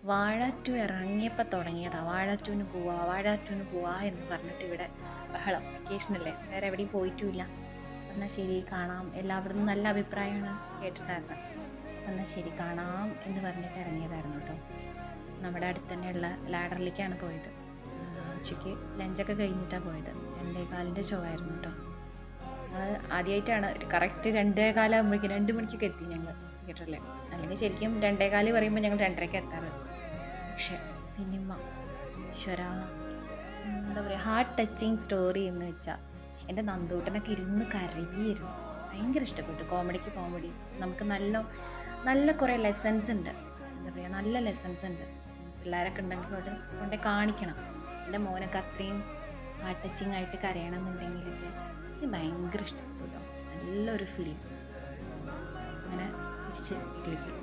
വാഴ 2 ഇറങ്ങിയപ്പോൾ തുടങ്ങിയതാണ്. വാഴ 2ന് പോവാ, വാഴ 2ന് പോവാ എന്ന് പറഞ്ഞിട്ട് ഇവിടെ ബഹളം. വെക്കേഷനല്ലേ, വേറെ എവിടെയും പോയിട്ടുമില്ല. എന്നാൽ ശരി കാണാം, എല്ലാവരും നല്ല അഭിപ്രായമാണ് കേട്ടിട്ടുണ്ടായിരുന്നത്. എന്നാൽ ശരി കാണാം എന്ന് പറഞ്ഞിട്ട് ഇറങ്ങിയതായിരുന്നു കേട്ടോ. നമ്മുടെ അടുത്ത് തന്നെയുള്ള ലാഡറിലേക്കാണ് പോയത്. ഉച്ചയ്ക്ക് ലഞ്ചൊക്കെ കഴിഞ്ഞിട്ടാണ് പോയത്. 2:15 ഷോ ആയിരുന്നു കേട്ടോ. ഞങ്ങൾ ആദ്യമായിട്ടാണ് ഒരു കറക്റ്റ് 2:15 ആകുമ്പോഴേക്കും 2 മണിക്കൊക്കെ എത്തി ഞങ്ങൾ തിയേറ്ററിൽ. അല്ലെങ്കിൽ ശരിക്കും 2:15 പറയുമ്പോൾ ഞങ്ങൾ 2:30ക്ക് എത്താറ്. പക്ഷേ സിനിമ ഈശ്വരാ, എന്താ പറയുക, ഹാർട്ട് ടച്ചിങ് സ്റ്റോറി എന്ന് വെച്ചാൽ എൻ്റെ നന്ദൂട്ടനൊക്കെ ഇരുന്ന് കരയായിരുന്നു. ഭയങ്കര ഇഷ്ടപ്പെട്ടു. കോമഡിക്ക് കോമഡി, നമുക്ക് നല്ല നല്ല കുറേ ലെസൺസ് ഉണ്ട്. എന്താ പറയുക, നല്ല ലെസൺസ് ഉണ്ട്. പിള്ളേരൊക്കെ ഉണ്ടെങ്കിൽ കൊണ്ടേ കാണിക്കണം. എൻ്റെ മോനൊക്കെ അത്രയും ഹാർട്ട് ടച്ചിങ് ആയിട്ട് കരയണം എന്നുണ്ടെങ്കിലൊക്കെ എനിക്ക് ഭയങ്കര ഇഷ്ടപ്പെട്ടു കേട്ടോ. നല്ലൊരു ഫിലിം. അങ്ങനെ തിരിച്ച് വീട്ടിലേക്ക്